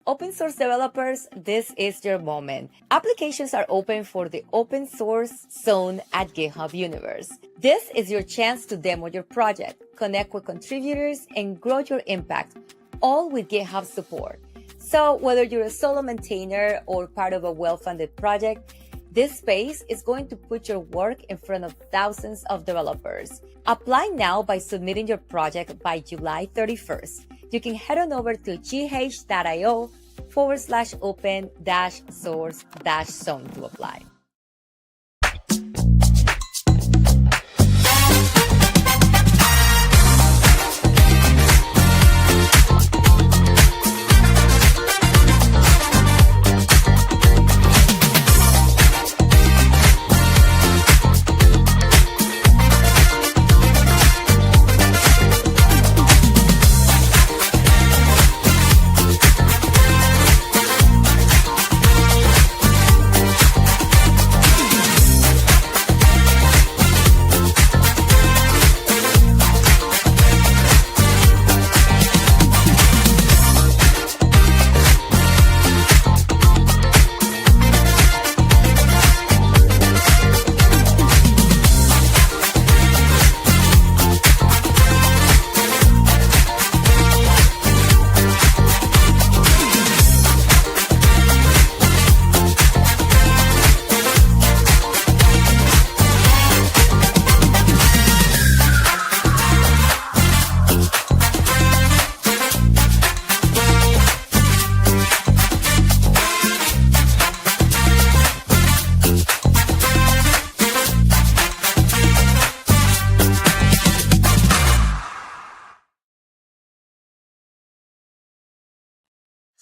Open source developers, this is your moment. Applications are open for the open source zone at GitHub Universe. This is your chance to demo your project, connect with contributors, and grow your impact, all with GitHub support. So whether you're a solo maintainer or part of a well-funded project, this space is going to put your work in front of thousands of developers. Apply now by submitting your project by July 31st. You can head on over to gh.io/open-source-zone to apply.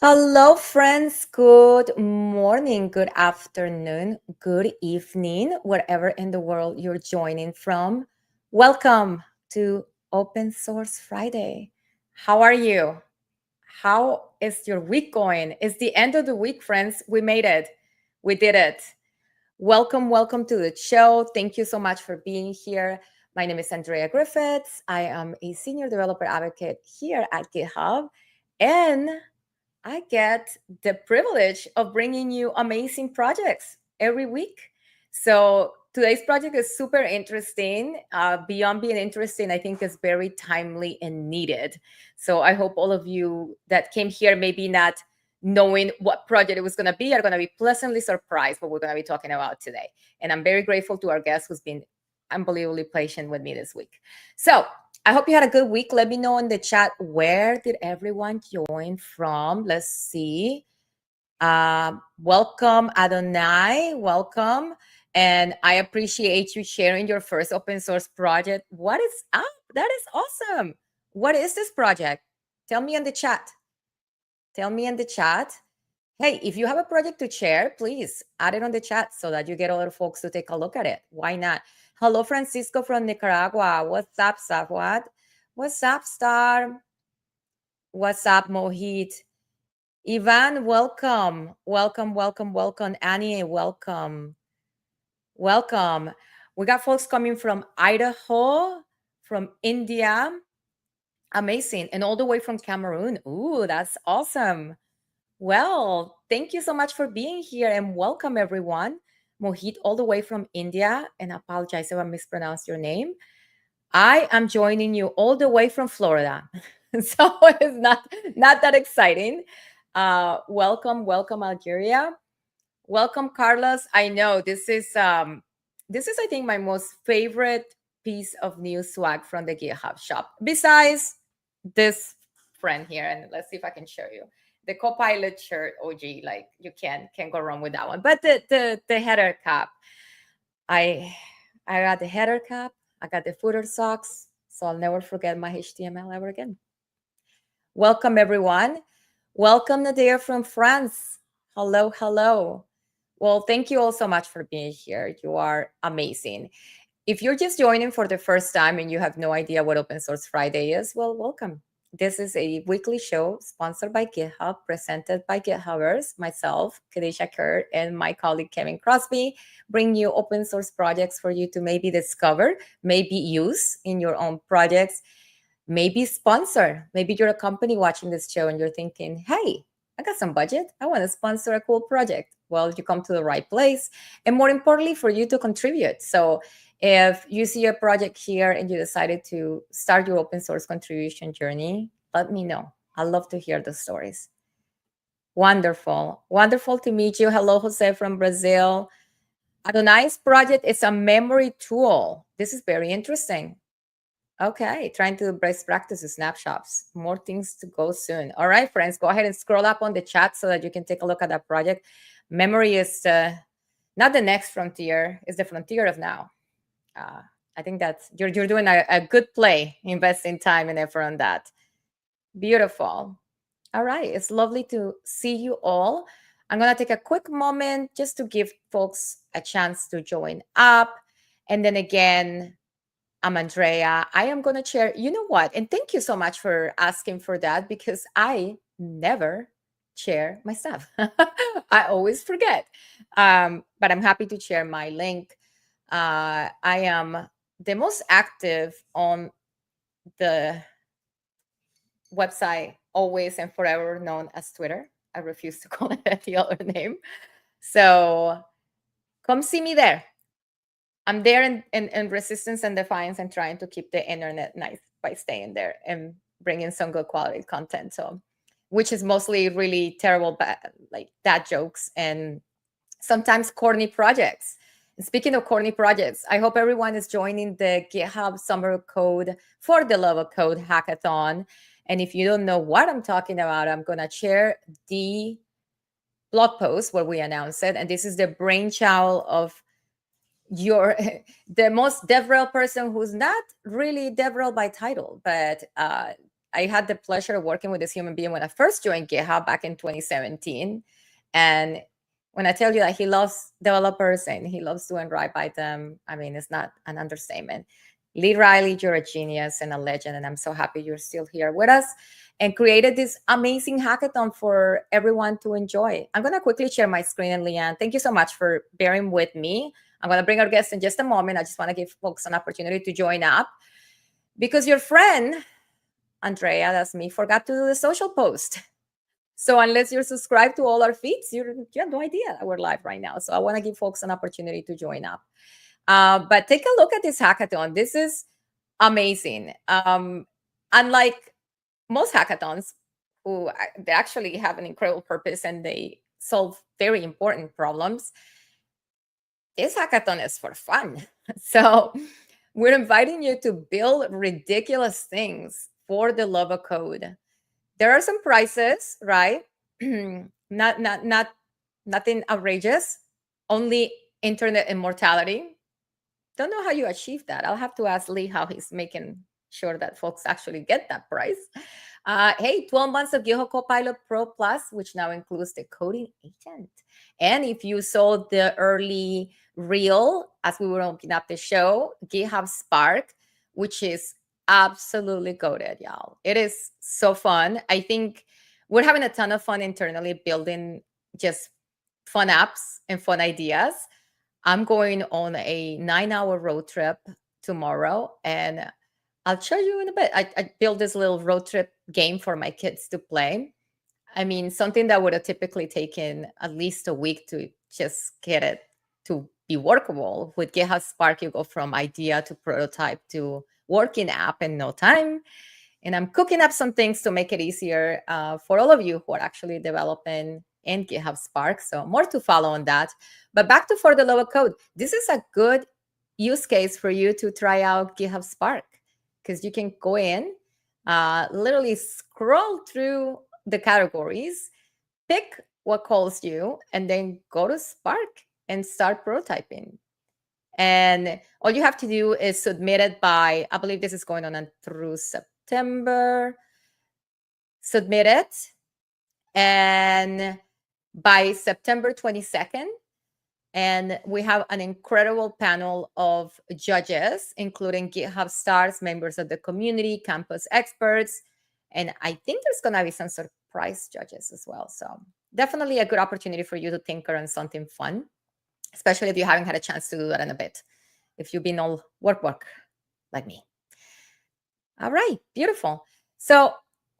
Hello, friends. Good morning, good afternoon, good evening, wherever in the world you're joining from. Welcome to Open Source Friday. How are you? How is your week going? It's the end of the week, friends. We made it. We did it. Welcome to the show. Thank you so much for being here. My name is Andrea Griffiths. I am a senior developer advocate here at GitHub, and I get the privilege of bringing you amazing projects every week. So today's project is super interesting. Beyond being interesting, I think is very timely and needed. So I hope all of you that came here, maybe not knowing what project it was going to be, are going to be pleasantly surprised what we're going to be talking about today. And I'm very grateful to our guest who's been unbelievably patient with me this week. So I hope you had a good week. Let me know in the chat, where did everyone join from? Let's see. Welcome, Adonai. Welcome. And I appreciate you sharing your first open source project. What is up? That is awesome. What is this project? Tell me in the chat. Tell me in the chat. Hey, if you have a project to share, please add it on the chat so that you get other folks to take a look at it. Why not? Hello, Francisco from Nicaragua. What's up, Safwat? What's up, Star? What's up, Mohit? Ivan, welcome. Welcome. Annie, welcome. Welcome. We got folks coming from Idaho, from India. Amazing. And all the way from Cameroon. Ooh, that's awesome. Well, thank you so much for being here, and welcome, everyone. Mohit, all the way from India, and I apologize if I mispronounced your name. I am joining you all the way from Florida. So it's not that exciting. Welcome, Algeria. Welcome, Carlos. I know this is I think my most favorite piece of new swag from the GitHub shop. Besides this friend here, and let's see if I can show you the Copilot shirt. OG, like you can't go wrong with that one. But the header cap, I got the header cap. I got the footer socks, so I'll never forget my HTML ever again. Welcome, everyone. Welcome, Nadia from France. Hello. Well, thank you all so much for being here. You are amazing. If you're just joining for the first time and you have no idea what Open Source Friday is, well, welcome. This is a weekly show sponsored by GitHub, presented by GitHubbers, myself, Kadesha Kerr, and my colleague Kevin Crosby, bring you open source projects for you to maybe discover, maybe use in your own projects, maybe sponsor. Maybe you're a company watching this show and you're thinking, hey, I got some budget. I want to sponsor a cool project. Well, you come to the right place. And more importantly, for you to contribute. So if you see a project here and you decided to start your open source contribution journey, let me know. I love to hear the stories. Wonderful. Wonderful to meet you. Hello, Jose from Brazil. Adonai's project is a memory tool. This is very interesting. Okay, trying to best practices snapshots. More things to go soon. All right, friends, go ahead and scroll up on the chat so that you can take a look at that project. Memory is not the next frontier; it's the frontier of now. I think that you're doing a good play, investing time and effort on that. Beautiful. All right, it's lovely to see you all. I'm gonna take a quick moment just to give folks a chance to join up, and then again, I'm Andrea. I am going to share, you know what? And thank you so much for asking for that because I never share my stuff. I always forget. But I'm happy to share my link. I am the most active on the website, always and forever known as Twitter. I refuse to call it the other name. So come see me there. I'm there in resistance and defiance and trying to keep the internet nice by staying there and bringing some good quality content. So, which is mostly really terrible, like dad jokes and sometimes corny projects. And speaking of corny projects, I hope everyone is joining the GitHub Summer Code for the Love of Code hackathon. And if you don't know what I'm talking about, I'm going to share the blog post where we announce it. And this is the brainchild of you're the most DevRel person who's not really DevRel by title, but I had the pleasure of working with this human being when I first joined GitHub back in 2017. And when I tell you that he loves developers and he loves doing right by them, I mean, it's not an understatement. Lee Riley, you're a genius and a legend, and I'm so happy you're still here with us and created this amazing hackathon for everyone to enjoy. I'm going to quickly share my screen, and Leanne, thank you so much for bearing with me. I'm going to bring our guests in just a moment. I just want to give folks an opportunity to join up because your friend, Andrea, that's me, forgot to do the social post. So unless you're subscribed to all our feeds, you have no idea that we're live right now. So I want to give folks an opportunity to join up. But take a look at this hackathon. This is amazing. Unlike most hackathons, they actually have an incredible purpose and they solve very important problems, this hackathon is for fun. So we're inviting you to build ridiculous things for the love of code. There are some prizes, right? not nothing outrageous, only internet immortality. Don't know how you achieve that. I'll have to ask Lee how he's making sure that folks actually get that prize. Hey, 12 months of GitHub Copilot Pro Plus, which now includes the coding agent. And if you saw the early reel as we were opening up the show, GitHub Spark, which is absolutely goated, y'all. It is so fun. I think we're having a ton of fun internally building just fun apps and fun ideas. I'm going on a 9-hour road trip tomorrow, and I'll show you in a bit. I built this little road trip game for my kids to play. I mean, something that would have typically taken at least a week to just get it to be workable. With GitHub Spark, you go from idea to prototype to working app in no time. And I'm cooking up some things to make it easier for all of you who are actually developing in GitHub Spark. So more to follow on that. But back to For the Love of Code. This is a good use case for you to try out GitHub Spark because you can go in, literally scroll through the categories, pick what calls you, and then go to Spark and start prototyping. And all you have to do is submit it by, I believe this is going on through September. Submit it. And by September 22nd, and we have an incredible panel of judges, including GitHub stars, members of the community, campus experts, and I think there's going to be some surprise judges as well. So definitely a good opportunity for you to tinker on something fun, especially if you haven't had a chance to do that in a bit, if you've been all work like me. All right, beautiful. So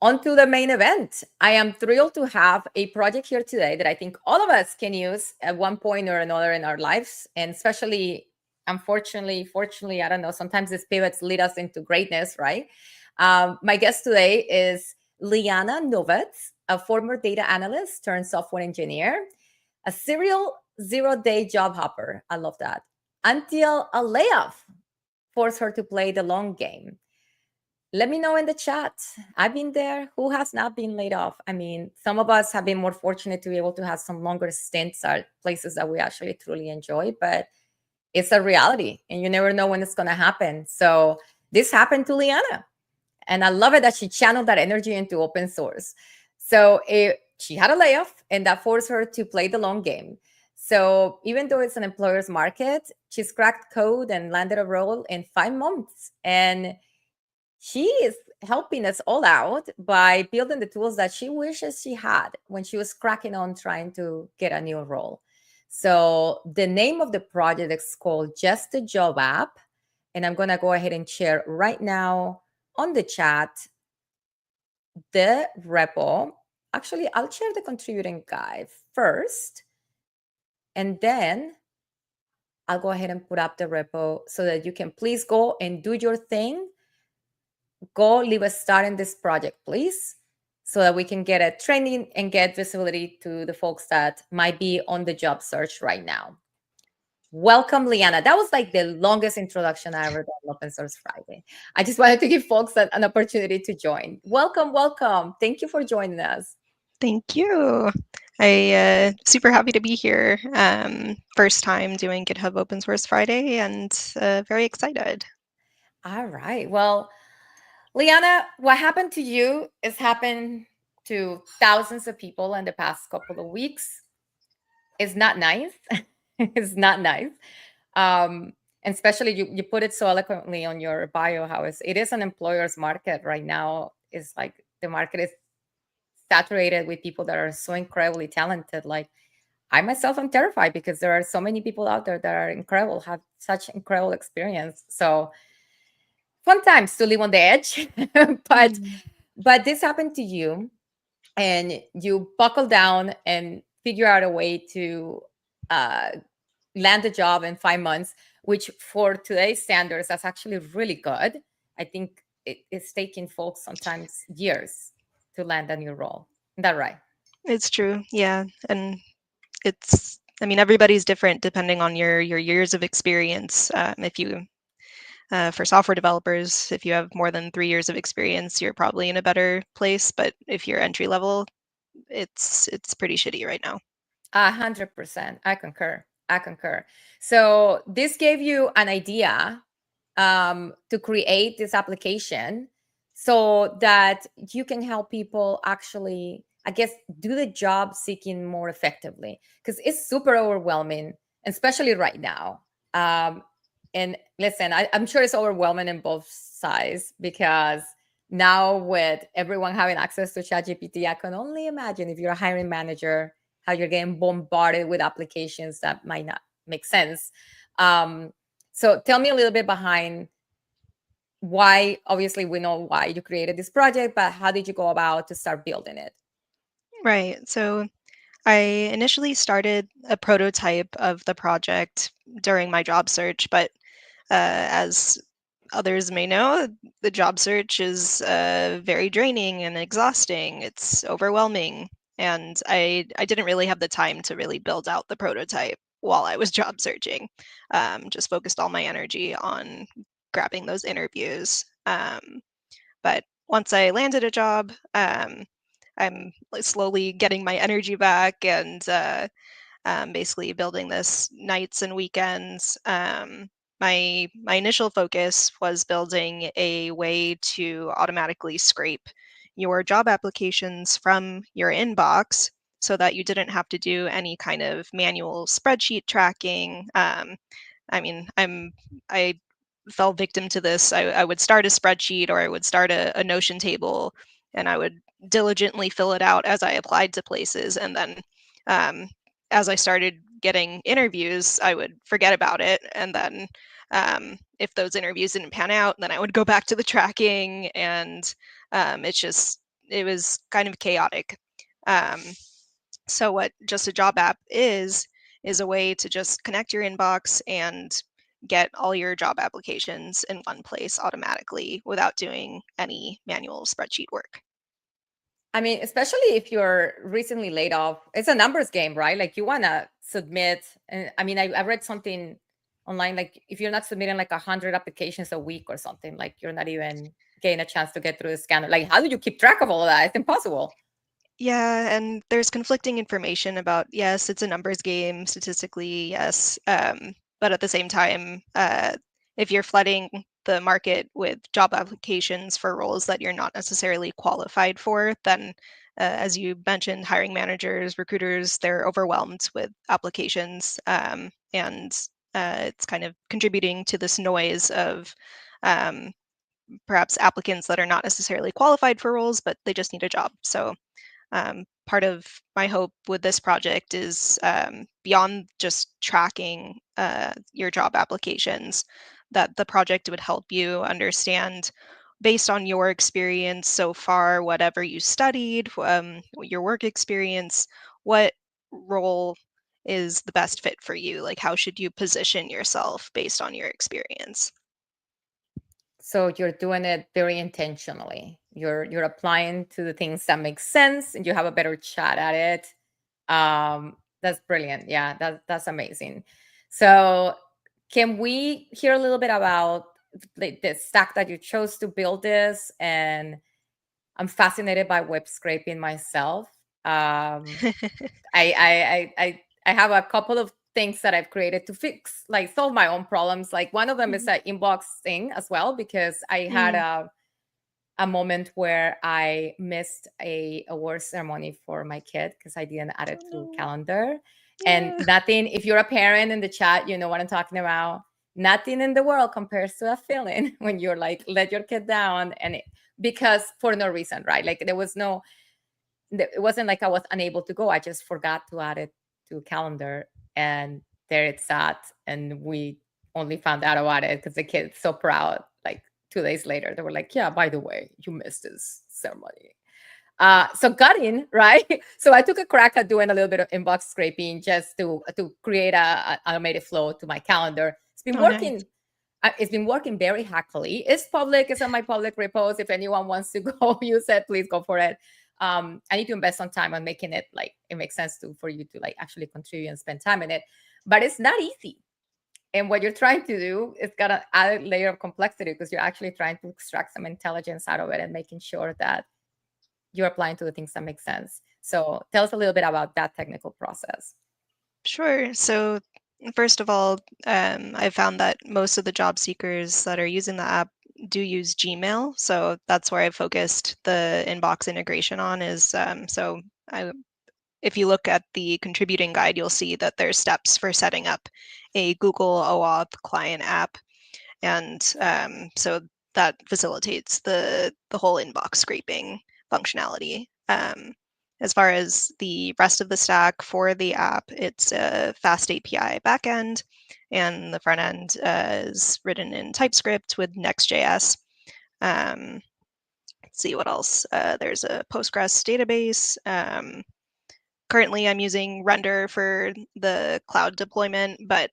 on to the main event. I am thrilled to have a project here today that I think all of us can use at one point or another in our lives. And especially, unfortunately, fortunately, I don't know, sometimes these pivots lead us into greatness, right? My guest today is Liana Novets, a former data analyst turned software engineer, a serial 0-day job hopper. I love that. Until a layoff forced her to play the long game. Let me know in the chat. I've been there. Who has not been laid off? I mean, some of us have been more fortunate to be able to have some longer stints at places that we actually truly enjoy, but it's a reality and you never know when it's going to happen. So this happened to Liana. And I love it that she channeled that energy into open source. So she had a layoff and that forced her to play the long game. So even though it's an employer's market, she's cracked code and landed a role in 5 months. And she is helping us all out by building the tools that she wishes she had when she was cracking on trying to get a new role. So the name of the project is called Just a Job App. And I'm going to go ahead and share right now on the chat the repo. Actually, I'll share the contributing guide first. And then I'll go ahead and put up the repo so that you can please go and do your thing. Go leave a start in this project, please, so that we can get a training and get visibility to the folks that might be on the job search right now. Welcome, Liana. That was like the longest introduction I ever done on Open Source Friday. I just wanted to give folks an opportunity to join. Welcome, welcome. Thank you for joining us. Thank you. I super happy to be here. First time doing GitHub Open Source Friday and very excited. All right. Well, Liana, what happened to you has happened to thousands of people in the past couple of weeks. It's not nice. It's not nice. And especially you put it so eloquently on your bio how it is an employer's market right now. It's like the market is saturated with people that are so incredibly talented. Like I myself am terrified because there are so many people out there that are incredible, have such incredible experience. So fun times to live on the edge. But this happened to you and you buckle down and figure out a way to uh, land a job in 5 months, which for today's standards, that's actually really good. I think it's taking folks sometimes years to land a new role. Is that right? It's true, yeah, and I mean, everybody's different depending on your years of experience. If you for software developers, if you have more than 3 years of experience, you're probably in a better place. But if you're entry level, it's pretty shitty right now. 100%. I concur. I concur. So this gave you an idea to create this application so that you can help people actually, I guess, do the job seeking more effectively because it's super overwhelming, especially right now. And listen, I'm sure it's overwhelming in both sides because now with everyone having access to ChatGPT, I can only imagine if you're a hiring manager how you're getting bombarded with applications that might not make sense. So tell me a little bit behind why. Obviously, we know why you created this project, but how did you go about to start building it? Right. So I initially started a prototype of the project during my job search, but as others may know, the job search is very draining and exhausting. It's overwhelming. And I didn't really have the time to really build out the prototype while I was job searching. Just focused all my energy on grabbing those interviews. But once I landed a job, I'm slowly getting my energy back and basically building this nights and weekends. My initial focus was building a way to automatically scrape your job applications from your inbox so that you didn't have to do any kind of manual spreadsheet tracking. I mean, I fell victim to this. I would start a spreadsheet or I would start a Notion table and I would diligently fill it out as I applied to places. And then um, as I started getting interviews, I would forget about it. And then if those interviews didn't pan out, then I would go back to the tracking. And it's just it was kind of chaotic. Um, so what Just a Job app is a way to just connect your inbox and get all your job applications in one place automatically without doing any manual spreadsheet work. I mean, especially if you're recently laid off, it's a numbers game, right? Like you want to submit. And I mean, I read something online, like if you're not submitting like 100 applications a week or something, like you're not even getting a chance to get through the scanner. Like, how do you keep track of all of that? It's impossible. Yeah, and there's conflicting information about, yes, it's a numbers game, statistically, yes. But at the same time, if you're flooding the market with job applications for roles that you're not necessarily qualified for, then as you mentioned, hiring managers, recruiters, they're overwhelmed with applications. And it's kind of contributing to this noise of um, perhaps applicants that are not necessarily qualified for roles, but they just need a job. So part of my hope with this project is beyond just tracking your job applications, that the project would help you understand, based on your experience so far, whatever you studied, your work experience, what role is the best fit for you? Like, how should you position yourself based on your experience? So you're doing it very intentionally. You're applying to the things that make sense, and you have a better shot at it. That's brilliant. Yeah, that's amazing. So can we hear a little bit about the stack that you chose to build this? And I'm fascinated by web scraping myself. I have a couple of things that I've created to fix, like solve my own problems. Like one of them is Mhm. an inbox thing as well, because I had Mm. a moment where I missed a award ceremony for my kid because I didn't add it to Oh, calendar. And no. nothing, if you're a parent in the chat, you know what I'm talking about. Nothing in the world compares to a feeling when you're like, let your kid down because for no reason, right? Like there was no, it wasn't like I was unable to go. I just forgot to add it to calendar, and there it's at. And we only found out about it because the kid's so proud. Like 2 days later, they were like, "Yeah, by the way, you missed this ceremony." So got in, right? So I took a crack at doing a little bit of inbox scraping just to create a automated flow to my calendar. It's been Oh, nice. working. It's been working very hackily. It's public. It's on my public repos. If anyone wants to go use it, please go for it. I need to invest some time on making it like it makes sense for you to like actually contribute and spend time in it. But it's not easy. And what you're trying to do is got an added layer of complexity because you're actually trying to extract some intelligence out of it and making sure that you're applying to the things that make sense. So tell us a little bit about that technical process. Sure. So, first of all, I found that most of the job seekers that are using the app do use Gmail. So that's where I focused the inbox integration on. If you look at the contributing guide, you'll see that there's steps for setting up a Google OAuth client app, and so that facilitates the whole inbox scraping functionality. As far as the rest of the stack for the app, it's a fast API backend, and the front end is written in TypeScript with Next.js. Let's see what else. There's a Postgres database. Currently, I'm using Render for the cloud deployment, but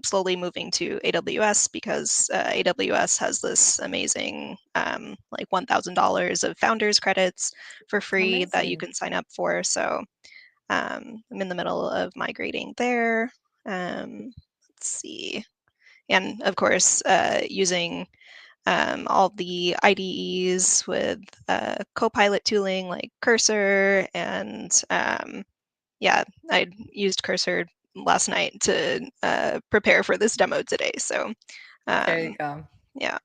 slowly moving to AWS because AWS has this amazing like $1,000 of founders credits for free that you Amazing. can sign up for. So I'm in the middle of migrating there. Let's see. And of course, using all the IDEs with Copilot tooling like Cursor, and yeah, I used Cursor last night to prepare for this demo today. So There you um, go. yeah.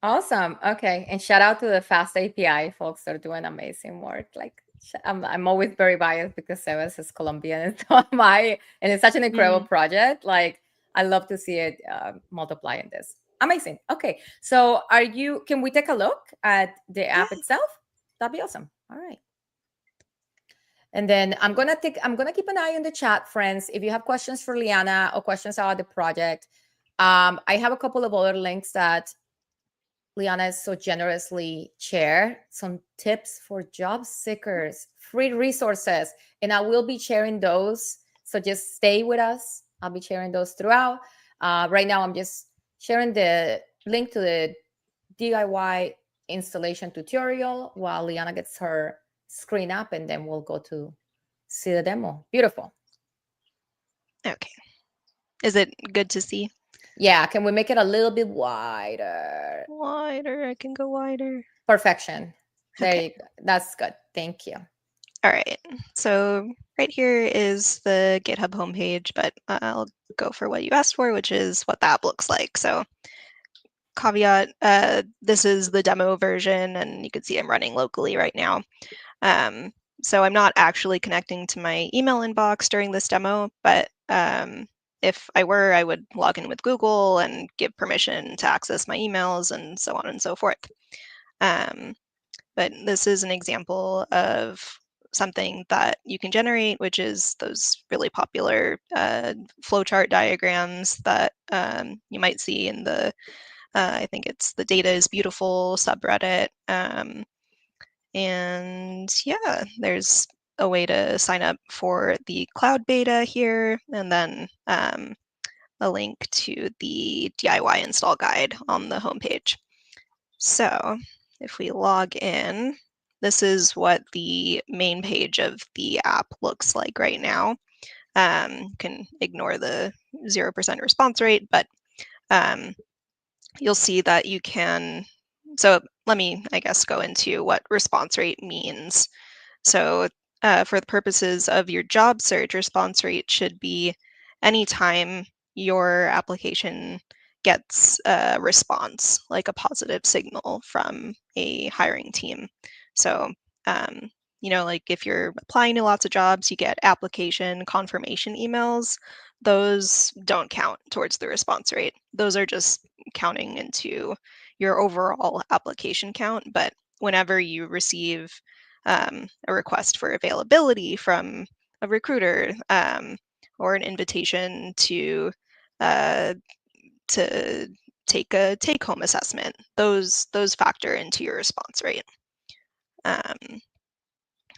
Awesome. Okay. And shout out to the Fast API folks. They're doing amazing work. Like I'm always very biased because Sebas is Colombian and so am I. And it's such an incredible Mm. project. Like I love to see it multiply in this. Amazing. Okay. So can we take a look at the Yeah. app itself? That'd be awesome. All right. And then I'm gonna keep an eye on the chat, friends. If you have questions for Liana or questions about the project, I have a couple of other links that Liana is so generously share some tips for job seekers, free resources, and I will be sharing those. So just stay with us. I'll be sharing those throughout. Right now, I'm just sharing the link to the DIY installation tutorial while Liana gets her screen up, and then we'll go to see the demo. Beautiful. Okay. Is it good to see? Yeah, can we make it a little bit wider? Wider, I can go wider. Perfection. There Okay. you go. That's good. Thank you. All right. So right here is the GitHub homepage, but I'll go for what you asked for, which is what the app looks like. So caveat, this is the demo version, and you can see I'm running locally right now. So I'm not actually connecting to my email inbox during this demo, but if I were, I would log in with Google and give permission to access my emails and so on and so forth. But this is an example of something that you can generate, which is those really popular flowchart diagrams that you might see in the, I think it's the Data is Beautiful subreddit. And yeah, there's a way to sign up for the cloud beta here, and then a link to the DIY install guide on the homepage. So if we log in, this is what the main page of the app looks like right now. You can ignore the 0% response rate, but you'll see that you can. So let me, I guess, go into what response rate means. So for the purposes of your job search, response rate should be anytime your application gets a response, like a positive signal from a hiring team. So, like if you're applying to lots of jobs, you get application confirmation emails. Those don't count towards the response rate. Those are just counting into your overall application count. But whenever you receive a request for availability from a recruiter, or an invitation uh, to take a take-home assessment, those factor into your response rate.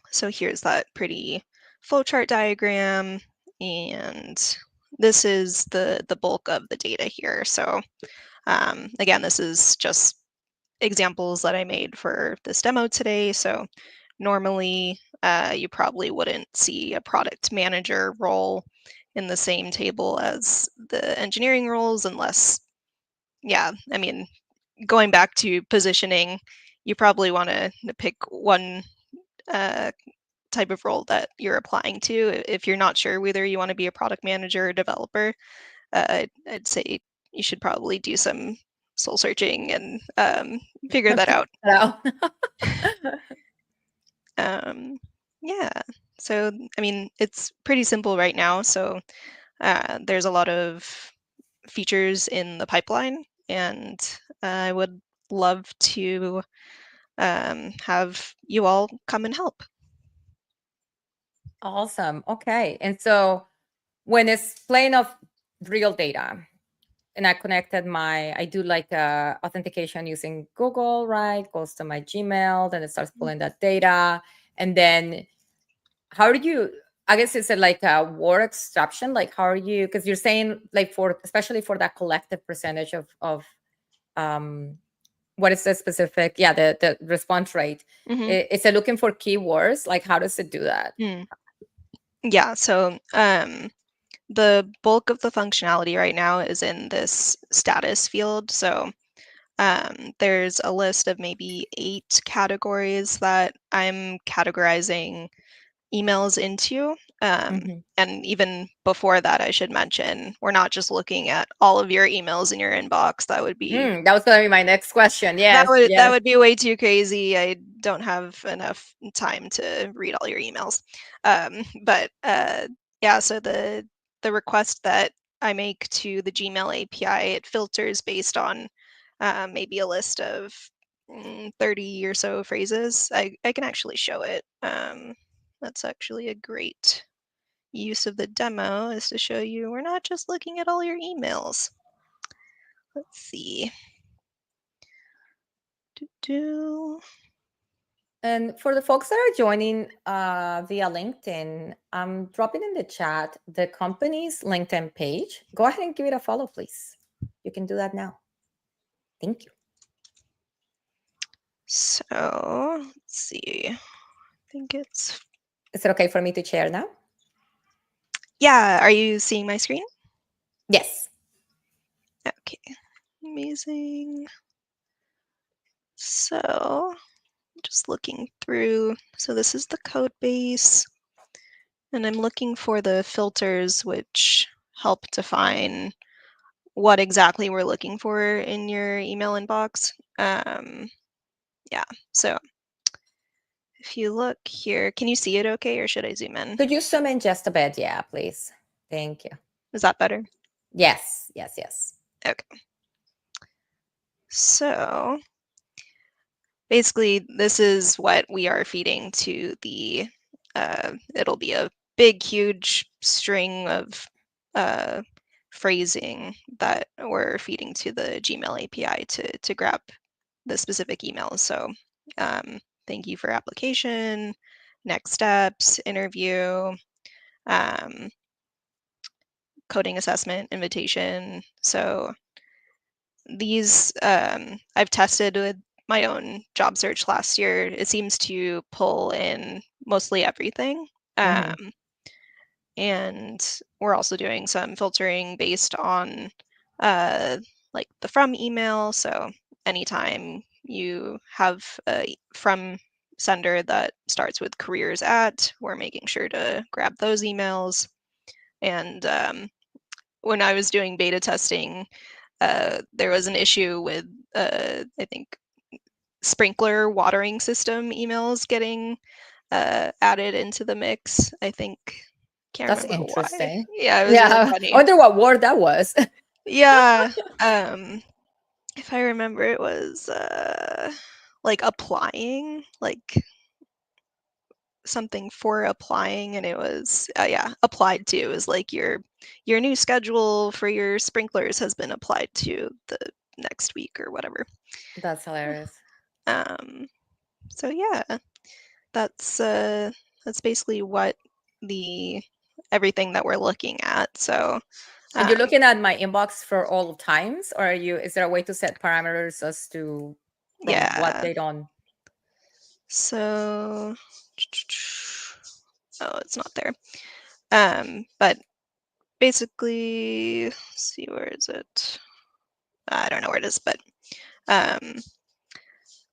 So here's that pretty flowchart diagram, and this is the bulk of the data here. So again, this is just examples that I made for this demo today. So normally you probably wouldn't see a product manager role in the same table as the engineering roles unless, yeah, I mean, going back to positioning, you probably want to pick one type of role that you're applying to. If you're not sure whether you want to be a product manager or developer, I'd say you should probably do some soul searching and figure that out. Yeah, so I mean, it's pretty simple right now. So there's a lot of features in the pipeline, and I would love to have you all come and help. Awesome. Okay. And so when it's playing of real data, and I do like authentication using Google, right? Goes to my Gmail, then it starts pulling that data. And then how do you, I guess it's like a word extraction? Like how are you, because you're saying like especially for that collective percentage of what is the specific, the response rate. Mm-hmm. It's looking for keywords. Like how does it do that? Yeah, so the bulk of the functionality right now is in this status field. So there's a list of maybe 8 categories that I'm categorizing emails into. And even before that, I should mention, we're not just looking at all of your emails in your inbox. That would be That was going to be my next question. Yes, that would be way too crazy. I don't have enough time to read all your emails. But yeah, so the request that I make to the Gmail API, it filters based on maybe a list of 30 or so phrases. I can actually show it. That's actually a great use of the demo, is to show you we're not just looking at all your emails. Let's see. do. And for the folks that are joining via LinkedIn, I'm dropping in the chat the company's LinkedIn page. Go ahead and give it a follow, please. You can do that now. Thank you. So let's see. I think it's. Is it okay for me to share now? Yeah. Are you seeing my screen? Yes. Okay. Amazing. So just looking through. So this is the code base. And I'm looking for the filters which help define what exactly we're looking for in your email inbox. Yeah, so if you look here, can you see it okay, or should I zoom in? Could you zoom in just a bit? Yeah, please. Thank you. Is that better? Yes, yes, yes. Okay. So basically, this is what we are feeding to the, it'll be a big, huge string of phrasing that we're feeding to the Gmail API to grab the specific emails. So thank you for application, next steps, interview, um, coding assessment, invitation. So these I've tested with my own job search last year. It seems to pull in mostly everything. Mhm. And we're also doing some filtering based on uh, like the from email. So anytime you have a from sender that starts with careers at, we're making sure to grab those emails. And when I was doing beta testing, there was an issue with I think sprinkler watering system emails getting added into the mix. I think can't That's remember why. interesting. Yeah, it was really Yeah, I funny. wonder what word that was. Yeah, if I remember, it was like applying, like something for applying, and it was yeah, applied to. It was like your new schedule for your sprinklers has been applied to the next week or whatever. That's hilarious. Um, so yeah, that's basically what the everything that we're looking at. So And you're um, looking at my inbox for all times, or is there a way to set parameters as to from what yeah, date on? so oh, it's not there. But basically, let's see, where is it? I don't know where it is, but um,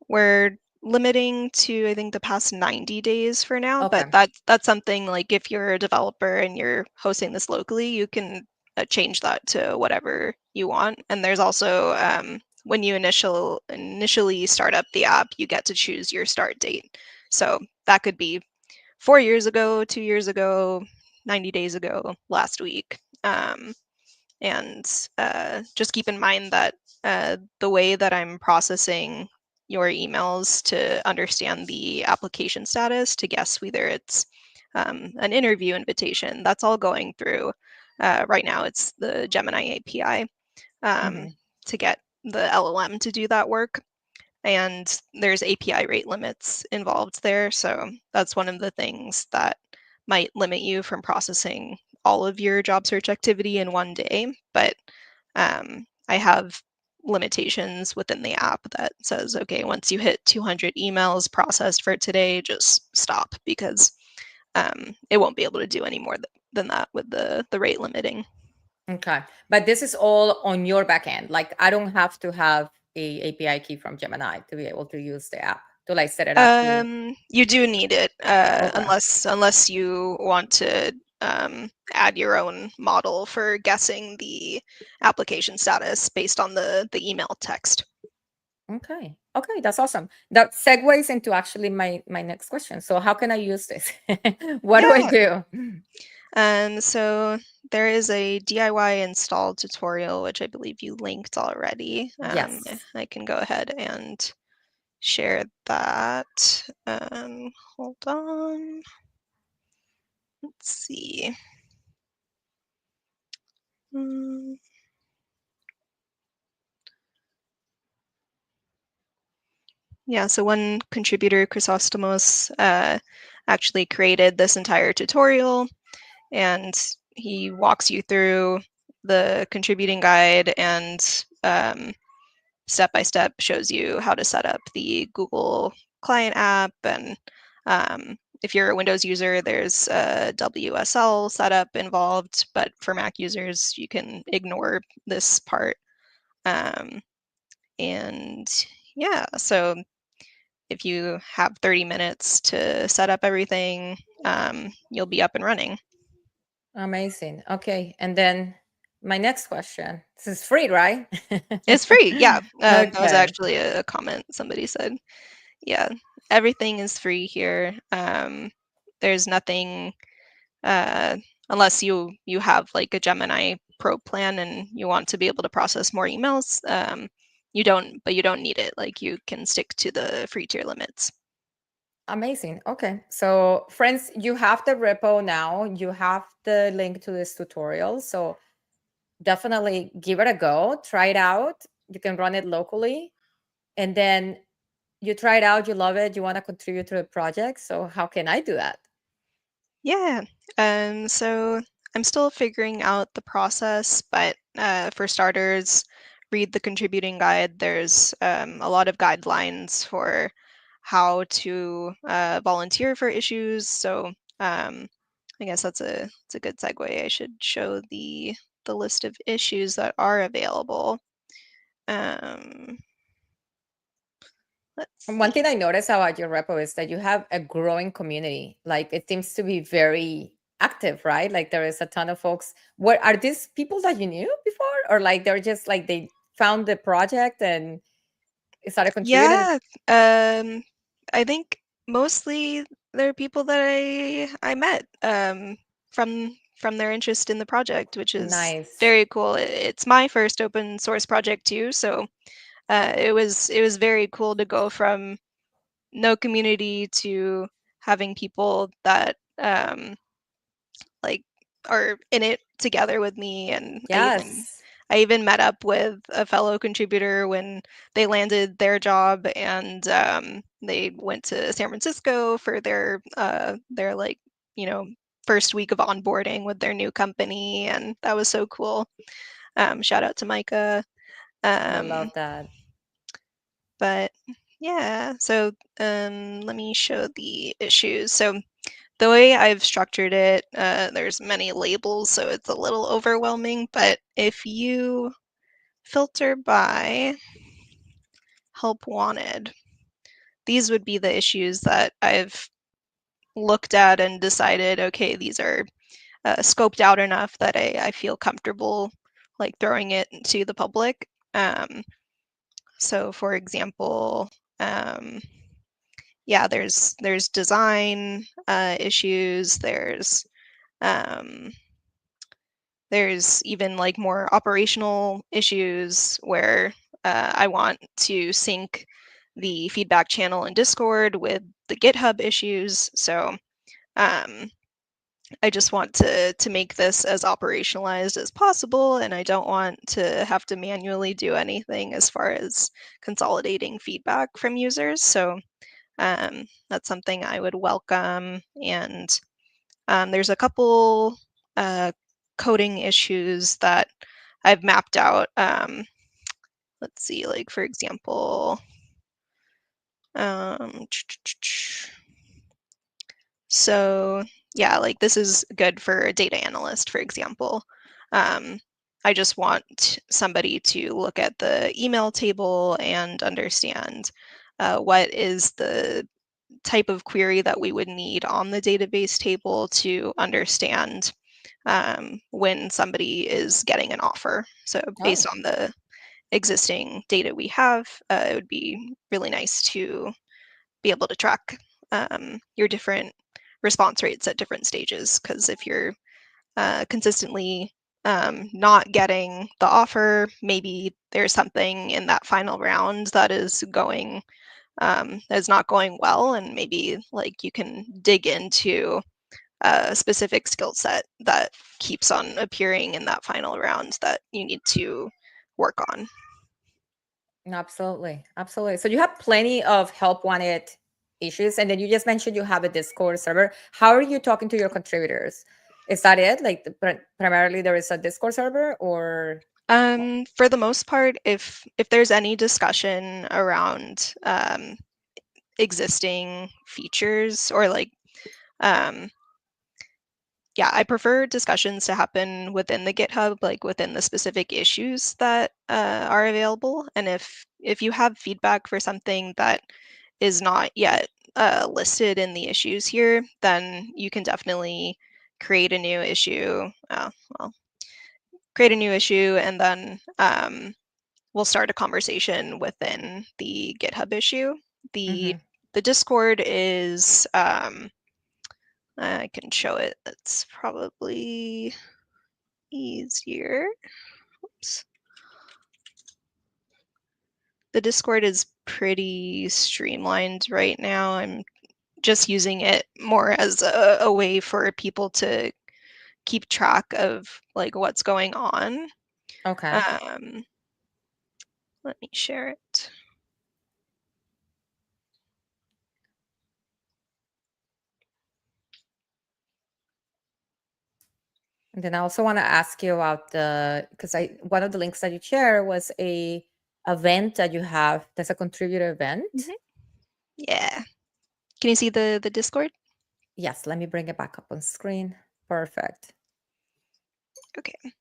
we're limiting to I think the past 90 days for now. Okay. But that's something like if you're a developer and you're hosting this locally, you can change that to whatever you want. And there's also when you initially start up the app, you get to choose your start date. So that could be 4 years ago, 2 years ago, 90 days ago, last week. And just keep in mind that the way that I'm processing your emails to understand the application status to guess whether it's an interview invitation, that's all going through. Right now, it's the Gemini API Hmm. to get the LLM to do that work. And there's API rate limits involved there. So that's one of the things that might limit you from processing all of your job search activity in one day. But I have limitations within the app that says, okay, once you hit 200 emails processed for today, just stop because it won't be able to do any more than that with the rate limiting. Okay. But this is all on your back end. Like I don't have to have a API key from Gemini to be able to use the app to like set it up to. You do need it Okay. unless you want to add your own model for guessing the application status based on the email text. Okay. Okay, that's awesome. That segues into actually my next question. So how can I use this? What do I Yeah. do? So there is a DIY install tutorial, which I believe you linked already. Yes. I can go ahead and share that. Hold on. Let's see. Mm, Yeah, so one contributor, Chrysostomos, actually created this entire tutorial, and he walks you through the contributing guide and step by step shows you how to set up the Google Client app. And if you're a Windows user, there's a WSL setup involved, but for Mac users, you can ignore this part. Um, and yeah, so if you have 30 minutes to set up everything, you'll be up and running. Amazing. Okay. And then my next question. This is free, right? It's free. Yeah. That was Okay. actually a comment somebody said. Yeah. Everything is free here. There's nothing uh, unless you have like a Gemini Pro plan and you want to be able to process more emails. You don't need it. Like you can stick to the free tier limits. Amazing. Okay. So, friends, you have the repo now. You have the link to this tutorial. So, definitely give it a go. Try it out. You can run it locally. And then you try it out, you love it, you want to contribute to the project. So, how can I do that? Yeah. So I'm still figuring out the process, but for starters, read the contributing guide. There's a lot of guidelines for how to volunteer for issues. So I guess that's a good segue. I should show the list of issues that are available. Um, let's And one see. thing I noticed about your repo is that you have a growing community. Like it seems to be very active, right? Like there is a ton of folks. What are these people that you knew before? Or like they're just like they found the project and started contributing? Yeah, I think mostly they're people that I met from their interest in the project, which is Nice. very cool. It's my first open source project too, so it was very cool to go from no community to having people that like are in it together with me. And Yes. I even met up with a fellow contributor when they landed their job, and they went to San Francisco for their like you know first week of onboarding with their new company, and that was so cool. Shout out to Micah. I Um, love that. but yeah, so let me show the issues. So the way I've structured it, there's many labels, so it's a little overwhelming, but if you filter by help wanted, these would be the issues that I've looked at and decided, okay, these are scoped out enough that I feel comfortable like throwing it to the public. So for example, um, yeah, there's design issues, um, there's even like more operational issues where I want to sync the feedback channel in Discord with the GitHub issues. So um, I just want to make this as operationalized as possible, and I don't want to have to manually do anything as far as consolidating feedback from users. So that's something I would welcome. And there's a couple uh, coding issues that I've mapped out. Let's see, like for example, um, so yeah, like this is good for a data analyst, for example. Um, I just want somebody to look at the email table and understand what is the type of query that we would need on the database table to understand when somebody is getting an offer. So based Oh, on the existing data we have, it would be really nice to be able to track your different response rates at different stages. Because if you're consistently not getting the offer, maybe there's something in that final round that is going that's not going well, and maybe like you can dig into a specific skill set that keeps on appearing in that final round that you need to work on. Absolutely. Absolutely. So you have plenty of help wanted issues. And then you just mentioned you have a Discord server. How are you talking to your contributors? Is that it? Like primarily there is a Discord server or? For the most part, if there's any discussion around existing features or like um, yeah, I prefer discussions to happen within the GitHub, like within the specific issues that are available. And if you have feedback for something that is not yet listed in the issues here, then you can definitely create a new issue. Well, create a new issue, and then we'll start a conversation within the GitHub issue. The Mhm. the Discord is I can show it. That's probably easier. Oops. The Discord is pretty streamlined right now. I'm just using it more as a way for people to keep track of like what's going on. Okay. Um, Let me share it. And then I also want to ask you about because I one of the links that you share was a event that you have. That's a contributor event. Mhm. Yeah. Can you see the Discord? Yes, let me bring it back up on screen. Perfect. Okay.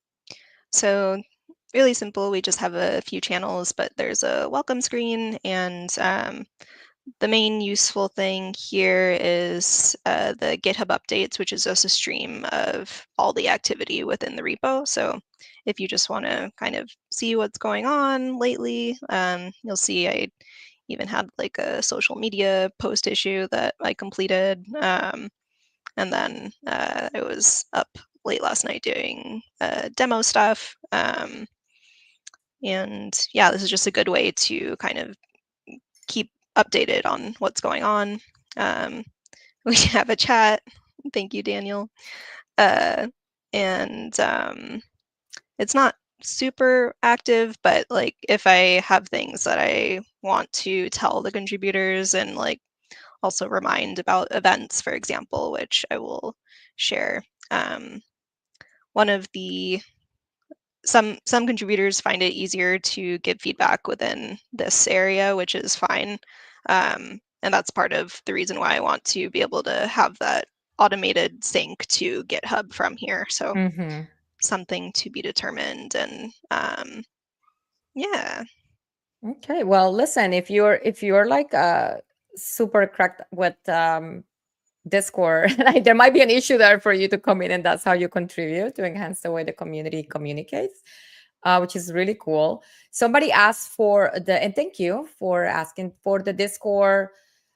So really simple. We just have a few channels, but there's a welcome screen, and the main useful thing here is the GitHub updates, which is just a stream of all the activity within the repo. So if you just want to kind of see what's going on lately, you'll see I even had like a social media post issue that I completed. And then I was up late last night doing demo stuff. And yeah, this is just a good way to kind of keep updated on what's going on. Um, we have a chat. Thank you, Daniel. Uh, and it's not super active, but like if I have things that I want to tell the contributors and like also remind about events, for example, which I will share. One of the some contributors find it easier to give feedback within this area, which is fine. And that's part of the reason why I want to be able to have that automated sync to GitHub from here. So Mm-hmm. something to be determined. And yeah. Okay. Well, listen, if you're like super cracked with Discord, like, there might be an issue there for you to come in, and that's how you contribute to enhance the way the community communicates, which is really cool. Somebody asked for and thank you for asking for the Discord,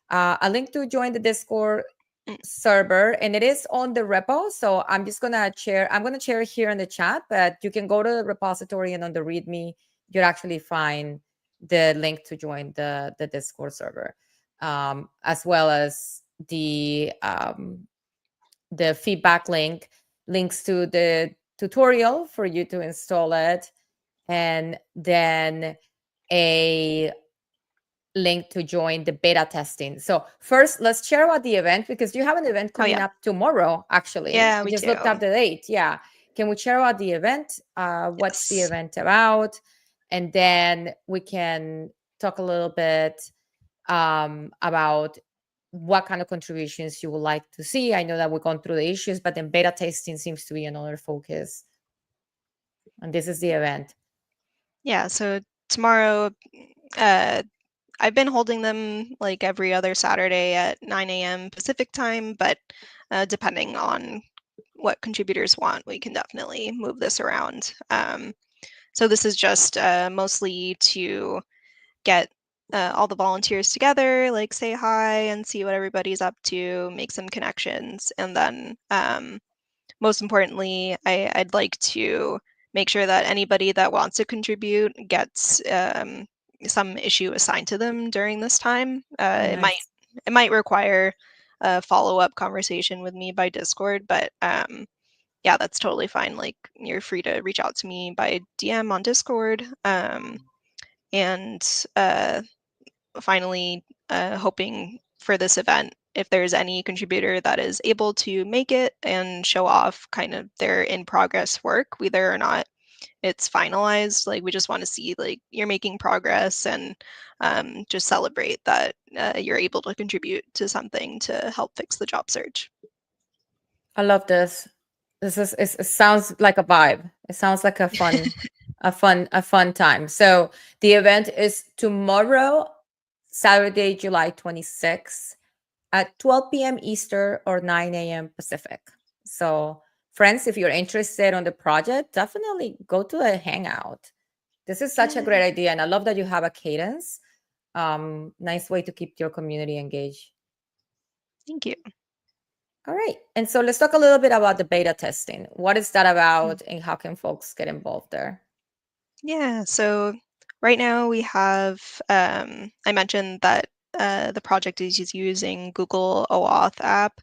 a link to join the Discord Mm. server, and it is on the repo. So I'm gonna share it here in the chat, but you can go to the repository, and on the README, you'll actually find the link to join the Discord server, as well as the feedback link, links to the tutorial for you to install it, and then a link to join the beta testing. So first, let's share about the event, because you have an event Oh coming yeah. up tomorrow. Actually, Yeah, I we just do. looked up the date. Yeah, can we share about the event? What's the Yes. event about? And then we can talk a little bit about what kind of contributions you would like to see. I know that we've gone through the issues, but then beta testing seems to be another focus. And this is the event. Yeah, so tomorrow, uh, I've been holding them like every other Saturday at 9 a.m. Pacific time, but depending on what contributors want, we can definitely move this around. So this is just mostly to get all the volunteers together, like say hi and see what everybody's up to, make some connections, and then most importantly, I'd like to make sure that anybody that wants to contribute gets some issue assigned to them during this time. Nice. It might require a follow-up conversation with me by Discord, but yeah, that's totally fine. Like you're free to reach out to me by DM on Discord. And finally, hoping for this event, if there's any contributor that is able to make it and show off kind of their in progress work, whether or not it's finalized, like we just want to see like you're making progress and just celebrate that you're able to contribute to something to help fix the job search. I love this. It sounds like a vibe. It sounds like a fun time. So the event is tomorrow, Saturday, July 26th at 12 p.m. Eastern or 9 a.m. Pacific. So friends, if you're interested on the project, definitely go to a hangout. This is such a Yeah, great idea. And I love that you have a cadence. Nice way to keep your community engaged. thank you. All right. And so let's talk a little bit about the beta testing. What is that Mm. about and how can folks get involved there? Yeah, so right now we have, I mentioned that the project is using Google OAuth app.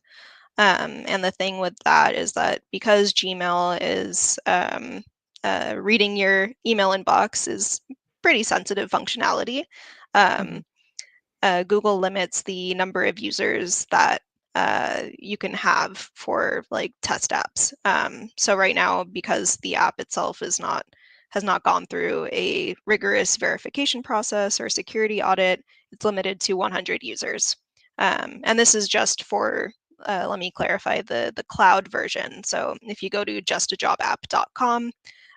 And the thing with that is that because Gmail is reading your email inbox is pretty sensitive functionality, Mhm. um, Google limits the number of users that you can have for like test apps. So right now, because the app itself is not has not gone through a rigorous verification process or security audit, it's limited to 100 users. And this is just for let me clarify the cloud version. So if you go to justajobapp.com,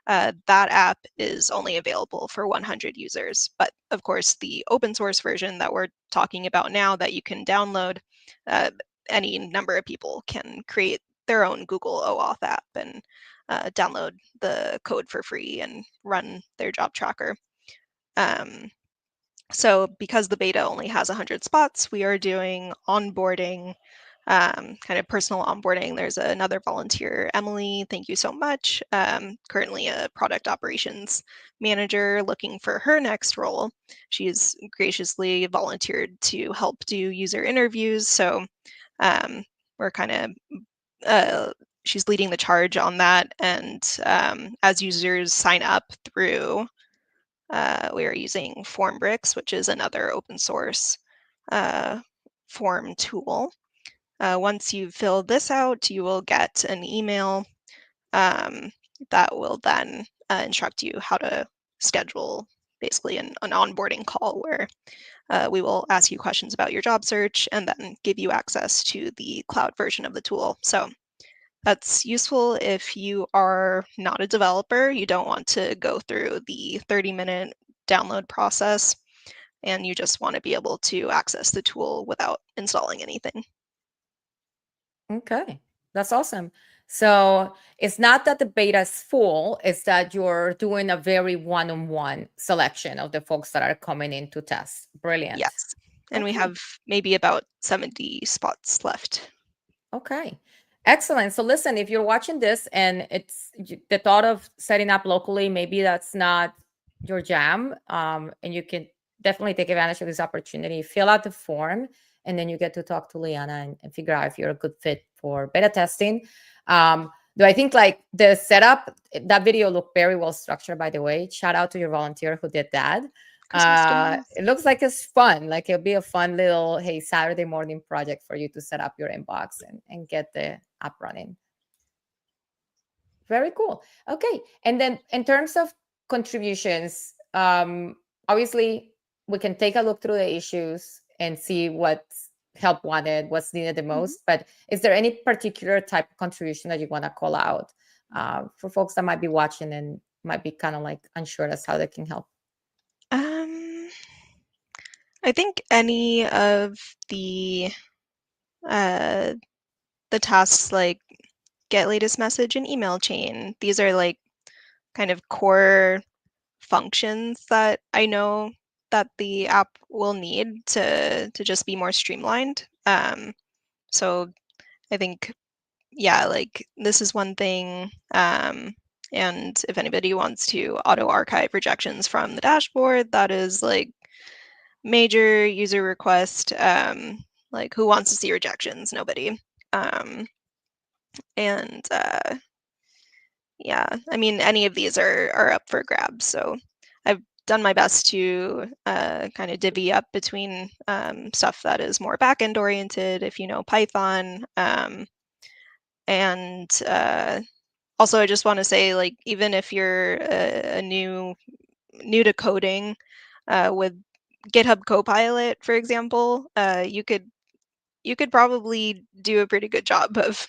that app is only available for 100 users. But of course, the open source version that we're talking about now that you can download, uh, any number of people can create their own Google OAuth app and download the code for free and run their job tracker. Um, so because the beta only has 100 spots, we are doing onboarding, kind of personal onboarding. There's another volunteer, Emily, thank you so much. Currently a product operations manager looking for her next role. She's graciously volunteered to help do user interviews. So um, we're kind of, uh, she's leading the charge on that. And as users sign up through we are using Formbricks, which is another open source uh, form tool. Once you fill this out, you will get an email um, that will then instruct you how to schedule basically an onboarding call where we will ask you questions about your job search and then give you access to the cloud version of the tool. So that's useful if you are not a developer, you don't want to go through the 30-minute download process, and you just want to be able to access the tool without installing anything. Okay. That's awesome. So it's not that the beta is full, it's that you're doing a very one-on-one selection of the folks that are coming in to test. Brilliant. Yes. And we Okay. have maybe about 70 spots left. Okay. Excellent. So listen, if you're watching this and the thought of setting up locally, maybe that's not your jam, and you can definitely take advantage of this opportunity. Fill out the form, and then you get to talk to Liana and figure out if you're a good fit for beta testing. Do I think like the setup, that video looked very well structured, by the way. Shout out to your volunteer who did that. Christmas dinners. It looks like it's fun. Like it'll be a fun little, hey, Saturday morning project for you to set up your inbox and get the app running. Very cool. Okay. And then in terms of contributions, obviously we can take a look through the issues and see what's help wanted, what's needed the Mhm. most. But is there any particular type of contribution that you want to call out for folks that might be watching and might be kind of like unsure as how they can help? Um, I think any of uh, the tasks like get latest message and email chain, these are like kind of core functions that I know that the app will need to just be more streamlined. So I think, yeah, like this is one thing. And if anybody wants to auto archive rejections from the dashboard, that is like major user request. Like who wants to see rejections? Nobody. And yeah, I mean, any of these are up for grabs. So I've done my best to kind of divvy up between stuff that is more back-end oriented, if you know Python, and also I just want to say, like, even if you're a new to coding, with GitHub Copilot, for example, you could probably do a pretty good job of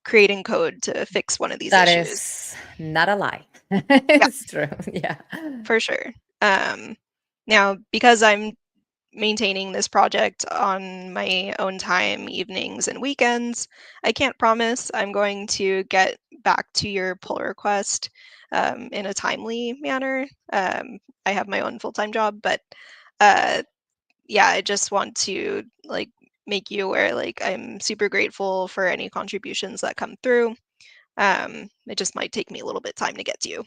creating code to fix one of these That issues. is not a lie. Yeah, It's true. Yeah. for sure. Now, because I'm maintaining this project on my own time, evenings and weekends, I can't promise I'm going to get back to your pull request in a timely manner. I have my own full-time job, but uh, yeah, I just want to like make you aware, like, I'm super grateful for any contributions that come through. It just might take me a little bit time to get to you.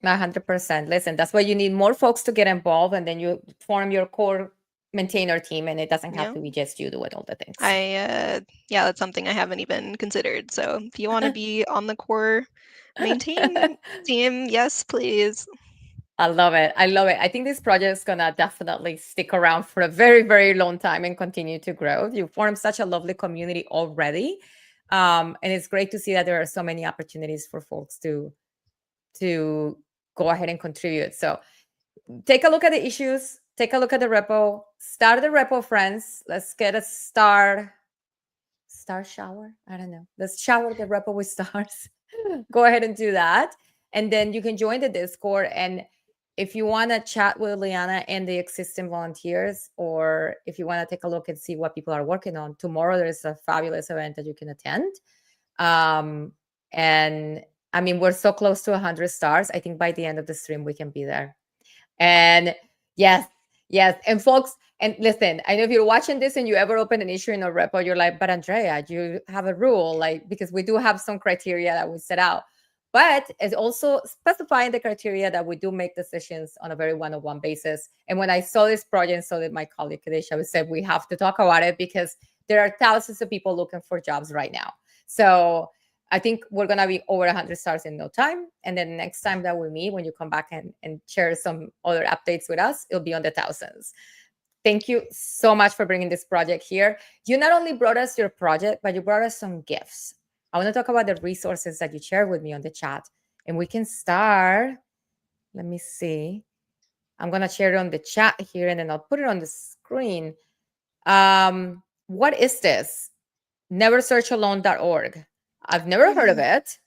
100%. Listen, that's why you need more folks to get involved, and then you form your core maintainer team, and it doesn't have Yeah. to be just you doing all the things. Yeah, that's something I haven't even considered. So if you want to be on the core maintain team, yes, please. I love it. I love it. I think this project is gonna definitely stick around for a very, very long time and continue to grow. You formed such a lovely community already, and it's great to see that there are so many opportunities for folks to go ahead and contribute. So take a look at the issues. Take a look at the repo. Start the repo, friends. Let's get a star shower. I don't know. Let's shower the repo with stars. Go ahead and do that. And then you can join the Discord. And if you want to chat with Liana and the existing volunteers, or if you want to take a look and see what people are working on, tomorrow there's a fabulous event that you can attend. And I mean, we're so close to 100 stars. I think by the end of the stream, we can be there. And yes, yes. And folks, and listen, I know if you're watching this and you ever open an issue in a repo, you're like, but Andrea, you have a rule, like, because we do have some criteria that we set out. But it's also specifying the criteria that we do make decisions on a very one-on-one basis. And when I saw this project, so did my colleague Kadesha, we said we have to talk about it because there are thousands of people looking for jobs right now. So I think we're going to be over 100 stars in no time. And then next time that we meet, when you come back and share some other updates with us, it'll be on the thousands. Thank you so much for bringing this project here. You not only brought us your project, but you brought us some gifts. I want to talk about the resources that you shared with me on the chat. And we can start. Let me see. I'm going to share it on the chat here, and then I'll put it on the screen. What is this? Neversearchalone.org. I've never heard of it. This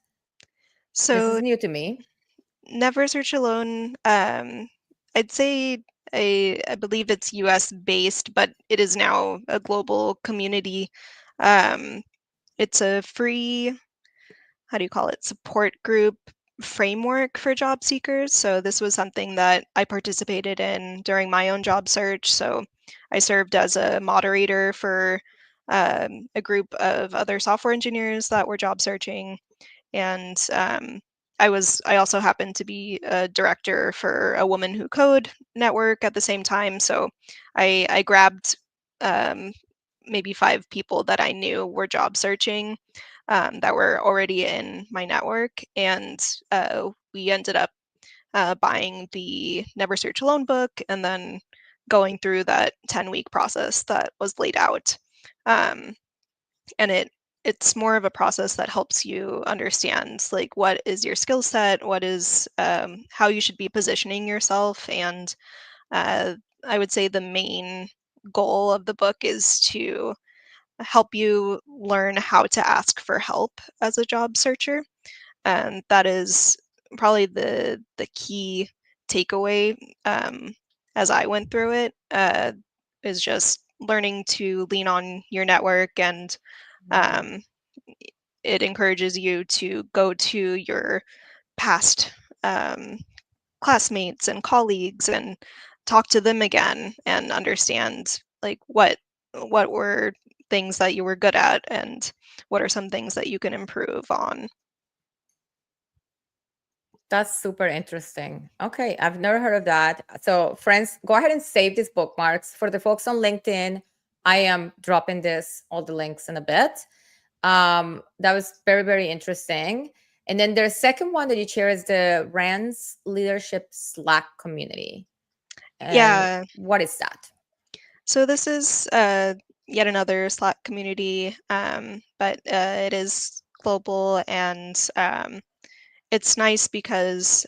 So is new to me. Never Search Alone, I'd say I believe it's US based, but it is now a global community. It's a free, how do you call it, support group framework for job seekers. So this was something that I participated in during my own job search. So I served as a moderator for a group of other software engineers that were job searching, and I also happened to be a director for a Women Who Code network at the same time. So I grabbed maybe 5 people that I knew were job searching, that were already in my network, and we ended up buying the Never Search Alone book and then going through that 10-week process that was laid out. And it's more of a process that helps you understand, like, what is your skill set, what is how you should be positioning yourself. And I would say the main goal of the book is to help you learn how to ask for help as a job searcher. And that is probably the key takeaway, as I went through it, is just learning to lean on your network. And um, it encourages you to go to your past classmates and colleagues and talk to them again and understand, like, what were things that you were good at and what are some things that you can improve on. That's super interesting. Okay, I've never heard of that. So, friends, go ahead and save these bookmarks. For the folks on LinkedIn, I am dropping all the links in a bit. That was very, very interesting. And then the second one that you share is the RAND's leadership Slack community. And Yeah. what is that? So this is yet another Slack community, but it is global, and it's nice because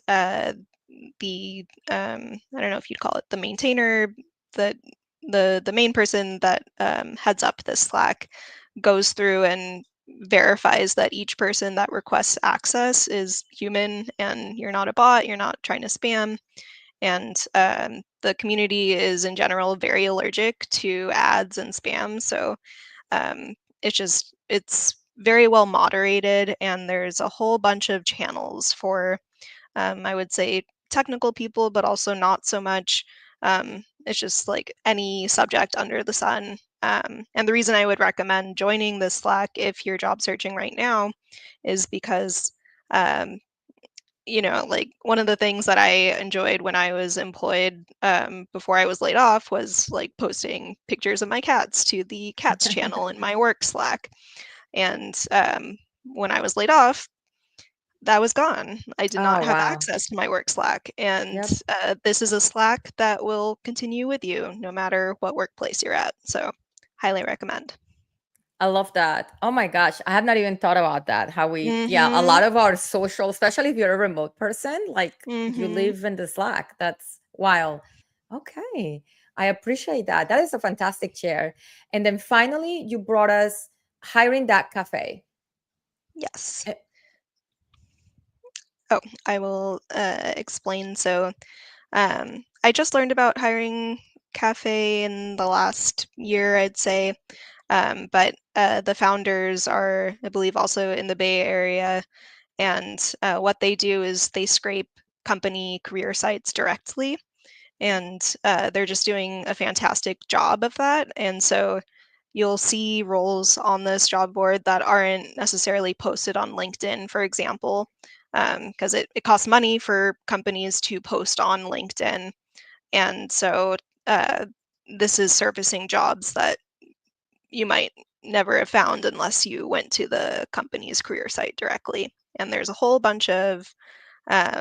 the I don't know if you'd call it the maintainer, the the main person that heads up this Slack goes through and verifies that each person that requests access is human and you're not a bot, you're not trying to spam. And the community is in general very allergic to ads and spam, so um, it's very well moderated, and there's a whole bunch of channels for I would say technical people, but also not so much. It's just like any subject under the sun. And the reason I would recommend joining this Slack if you're job searching right now is because um, like one of the things that I enjoyed when I was employed before I was laid off was like posting pictures of my cats to the cats channel in my work Slack. And when I was laid off, that was gone. I did not Oh, have wow. access to my work Slack. And Yep. this is a Slack that will continue with you no matter what workplace you're at. So, highly recommend. I love that. Oh my gosh. I have not even thought about that. How we, yeah, a Mm-hmm. lot of our social, especially if you're a remote person, like you Mm-hmm. live in the Slack. That's wild. Okay. I appreciate that. That is a fantastic chair. And then finally, you brought us hiring that cafe. Yes. Eh, Oh, I will explain. So, I just learned about hiring cafe in the last year, I'd say. But the founders are, I believe, also in the Bay Area. And what they do is they scrape company career sites directly. And they're just doing a fantastic job of that. And so you'll see roles on this job board that aren't necessarily posted on LinkedIn, for example, because it costs money for companies to post on LinkedIn. And so uh, this is surfacing jobs that you might never have found unless you went to the company's career site directly. And there's a whole bunch of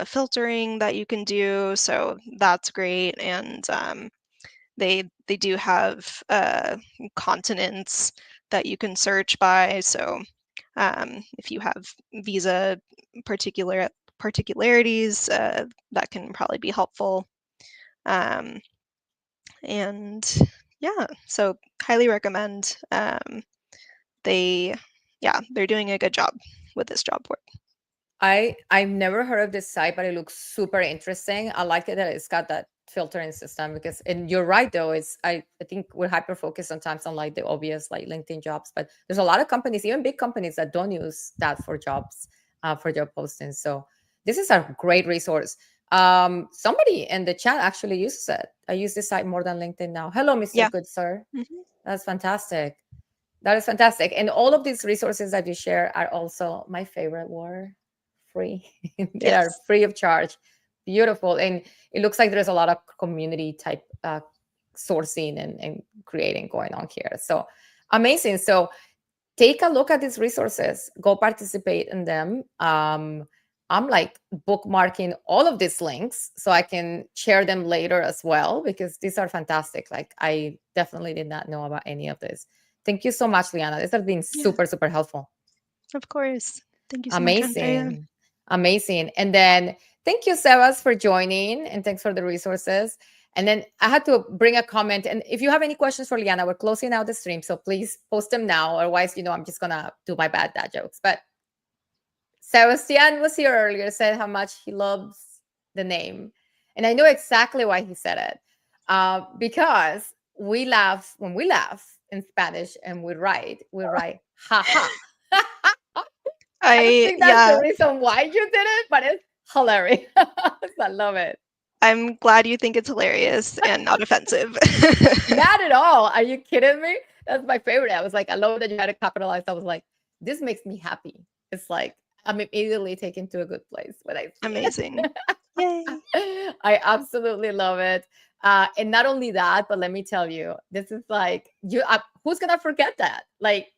filtering that you can do, so that's great. And they do have continents that you can search by. So if you have visa particularities, that can probably be helpful. Um, and yeah, so highly recommend. They, yeah, they're doing a good job with this job board. I've never heard of this site, but it looks super interesting. I like it that it's got that filtering system because, and you're right though, it's I think we're hyper focused sometimes on like the obvious like LinkedIn jobs, but there's a lot of companies, even big companies, that don't use that for jobs, for job postings. So this is a great resource. Somebody in the chat actually uses it. I use this site more than LinkedIn now. Hello, Mr. Yeah. Good Sir. Mhm. That's fantastic. That is fantastic. And all of these resources that you share are also my favorite word, free. They are Yes. free of charge. Beautiful. And it looks like there's a lot of community type sourcing and creating going on here. So amazing. So take a look at these resources, go participate in them. I'm like bookmarking all of these links so I can share them later as well because these are fantastic. Like I definitely did not know about any of this. Thank you so much, Liana. This has been Yeah, super, super helpful. of course. Thank you so much, Andrea. Amazing. Amazing. And then thank you, Sebas, for joining and thanks for the resources. And then I had to bring a comment. And if you have any questions for Liana, we're closing out the stream. So please post them now. Otherwise, I'm just going to do my bad dad jokes. But Sebastian was here earlier, said how much he loves the name. And I know exactly why he said it. Because we laugh when we laugh in Spanish and we write, ha ha. I don't think that's the Yeah, reason why you did it, but it's hilarious. I love it. I'm glad you think it's hilarious and not offensive. Not at all. Are you kidding me? That's my favorite. I was like, I love that you had it capitalized. I was like, this makes me happy. It's like I'm immediately taken to a good place when I see it. Amazing. Yay. I absolutely love it. And not only that, but let me tell you, this is like who's gonna forget that? Like,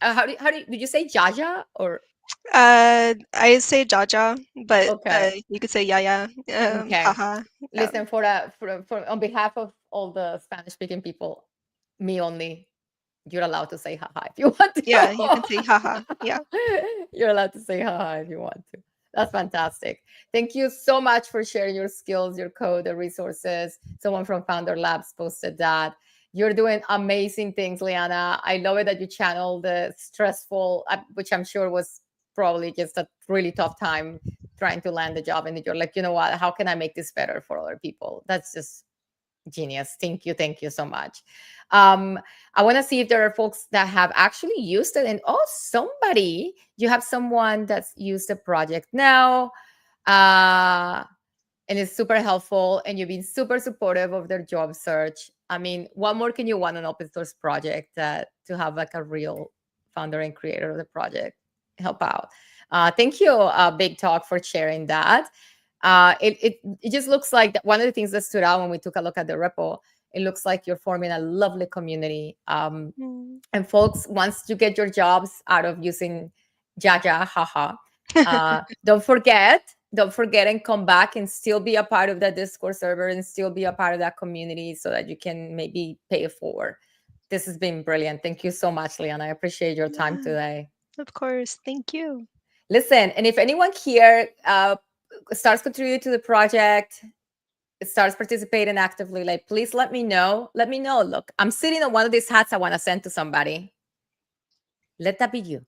did you say Jaja or I say Jaja, but Okay. you could say Yaya. Okay. Haha. Yeah. Listen, for on behalf of all the Spanish speaking people, me only, you're allowed to say haha if you want Yeah, you can say haha. Yeah. to. You're allowed to say haha if you want to. That's fantastic. Thank you so much for sharing your skills, your code, the resources. Someone from Founder Labs posted that. You're doing amazing things, Liana. I love it that you channel the stressful, which I'm sure was probably just a really tough time trying to land a job. And you're like, you know what? How can I make this better for other people? That's just genius. Thank you. Thank you so much. Um, I want to see if there are folks that have actually used it. And oh, somebody, you have someone that's used the project now. And it's super helpful. And you've been super supportive of their job search. I mean, what more can you want an open source project to have like a real founder and creator of the project help out? Thank you, Big Talk, for sharing that. It just looks like one of the things that stood out when we took a look at the repo. It looks like you're forming a lovely community. Mm. And folks, once you get your jobs out of using Jaja, haha, don't forget and come back and still be a part of that Discord server and still be a part of that community so that you can maybe pay it forward. This has been brilliant. Thank you so much, Leon. I appreciate your time Yeah, today. of course. Thank you. Listen, and if anyone here starts contributing to the project, starts participating actively, like please let me know. Let me know. Look, I'm sitting on one of these hats I want to send to somebody. Let that be you.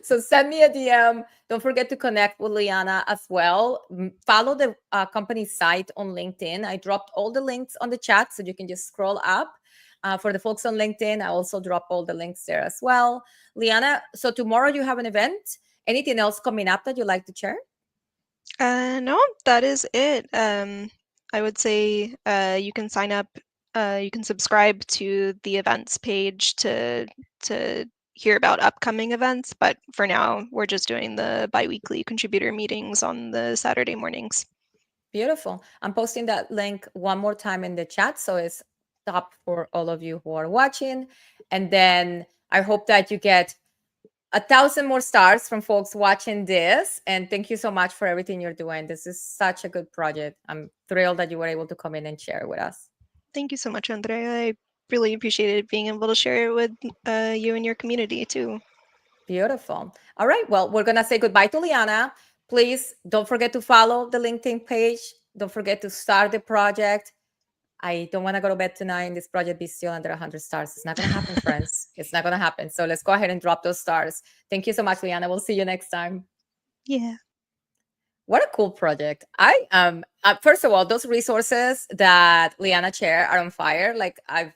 So send me a DM. Don't forget to connect with Liana as well. Follow the company site on LinkedIn. I dropped all the links on the chat, so you can just scroll up. For the folks on LinkedIn, I also drop all the links there as well. Liana, so tomorrow you have an event. Anything else coming up that you'd like to share? No, that is it. I would say you can sign up. You can subscribe to the events page to hear about upcoming events. But for now, we're just doing the biweekly contributor meetings on the Saturday mornings. Beautiful. I'm posting that link one more time in the chat, so it's top for all of you who are watching. And then I hope that you get 1,000 more stars from folks watching this. And thank you so much for everything you're doing. This is such a good project. I'm thrilled that you were able to come in and share with us. Thank you so much, Andrea. I really appreciated being able to share it with you and your community too. Beautiful. All right. Well, we're going to say goodbye to Liana. Please don't forget to follow the LinkedIn page. Don't forget to start the project. I don't want to go to bed tonight and this project be still under 100 stars. It's not going to happen, friends. It's not going to happen. So let's go ahead and drop those stars. Thank you so much, Liana. We'll see you next time. Yeah. What a cool project. First of all, those resources that Liana shared are on fire. Like I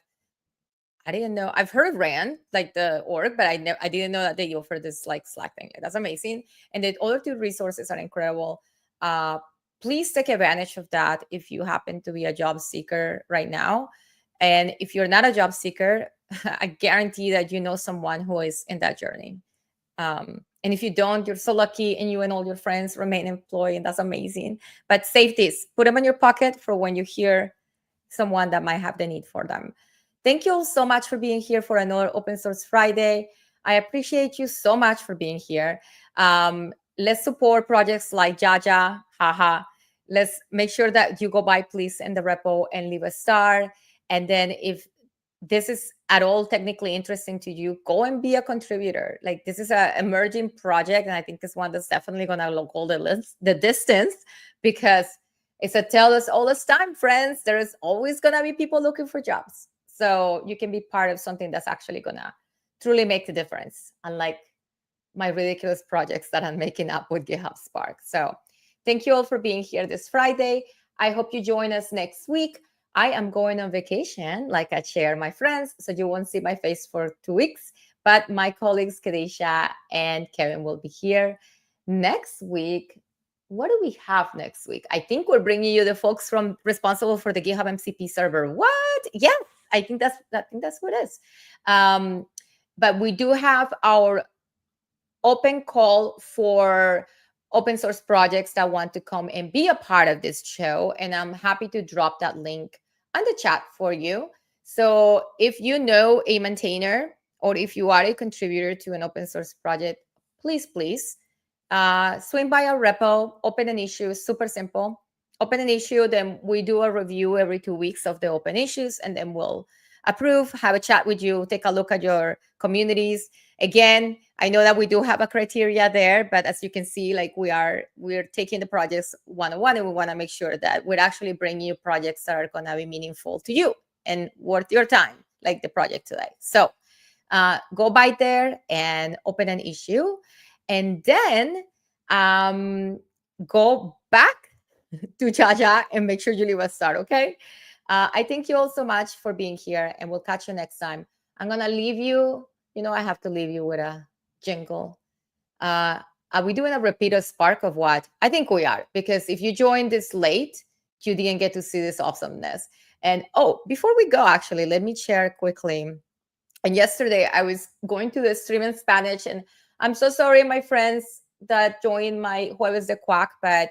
didn't know. I've heard of RAN, like the org, but I didn't know that they offer this like Slack thing. That's amazing. And the other two resources are incredible. Uh, please take advantage of that if you happen to be a job seeker right now. And if you're not a job seeker, I guarantee that you know someone who is in that journey. And if you don't, you're so lucky, and you and all your friends remain employed, and that's amazing. But save this, put them in your pocket for when you hear someone that might have the need for them. Thank you all so much for being here for another Open Source Friday. I appreciate you so much for being here. Let's support projects like Jaja, haha. Let's make sure that you go by, please, in the repo and leave a star. And then if this is at all technically interesting to you, go and be a contributor. Like this is an emerging project, and I think it's one that's definitely going to go the distance, because it's a tell us all this time, friends. There is always going to be people looking for jobs, so you can be part of something that's actually going to truly make the difference, unlike my ridiculous projects that I'm making up with GitHub Spark. So thank you all for being here this Friday. I hope you join us next week. I am going on vacation, like I share my friends, so you won't see my face for 2 weeks. But my colleagues, Kadesha and Kevin, will be here next week. What do we have next week? I think we're bringing you the folks from responsible for the GitHub MCP server. What? Yes, I think that's what it is. But we do have our open call for open source projects that want to come and be a part of this show. And I'm happy to drop that link on the chat for you. So if you know a maintainer, or if you are a contributor to an open source project, please, please swing by our repo, open an issue, super simple. Open an issue, then we do a review every 2 weeks of the open issues, and then we'll approve, have a chat with you, take a look at your communities. Again, I know that we do have a criteria there, but as you can see, like we're taking the projects one-on-one, and we want to make sure that we're actually bringing you projects that are going to be meaningful to you and worth your time, like the project today. So go by there and open an issue, and then go back to Jaja and make sure you leave a star, okay? I thank you all so much for being here, and we'll catch you next time. I'm going to leave you, I have to leave you with a jingle. Are we doing a repeat of Spark of what? I think we are, because if you joined this late, you didn't get to see this awesomeness. And before we go, actually, let me share quickly. And yesterday I was going to the stream in Spanish, and I'm so sorry, my friends that joined my Jueves de Quack, but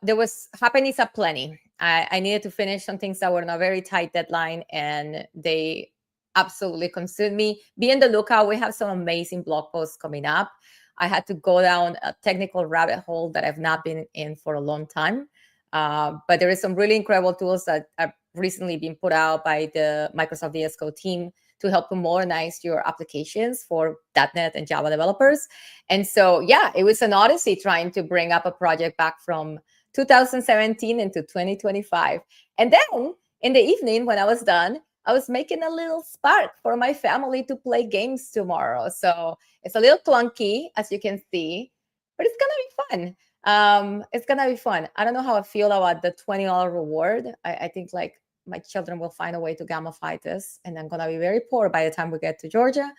there was happenings aplenty. I needed to finish some things that were on a very tight deadline, and they absolutely consumed me. Be on the lookout. We have some amazing blog posts coming up. I had to go down a technical rabbit hole that I've not been in for a long time. But there is some really incredible tools that have recently been put out by the Microsoft VS Code team to help you modernize your applications for .NET and Java developers. And so, yeah, it was an odyssey trying to bring up a project back from 2017 into 2025. And then in the evening, when I was done, I was making a little Spark for my family to play games tomorrow. So it's a little clunky, as you can see, but it's going to be fun. It's going to be fun. I don't know how I feel about the $20 reward. I think like my children will find a way to gamify this, and I'm going to be very poor by the time we get to Georgia,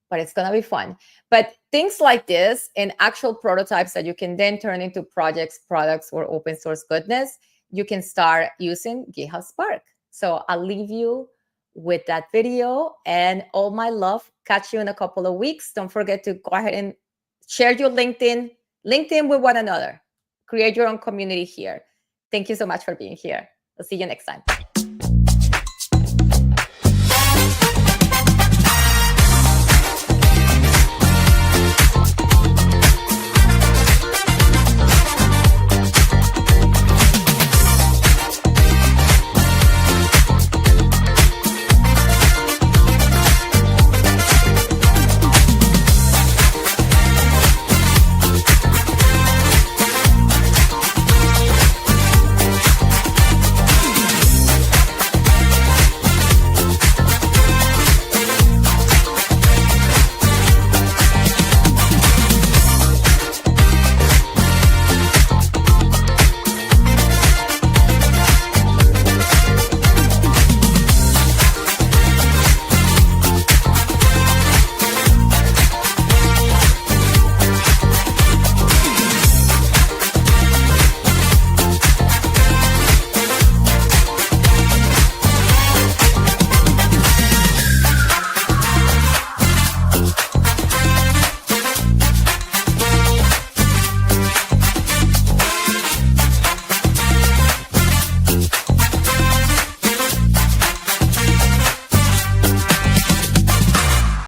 but it's going to be fun. But things like this and actual prototypes that you can then turn into projects, products, or open source goodness, you can start using GitHub Spark. So I'll leave you with that video and all my love. Catch you in a couple of weeks. Don't forget to go ahead and share your LinkedIn with one another. Create your own community here. Thank you so much for being here. I'll see you next time.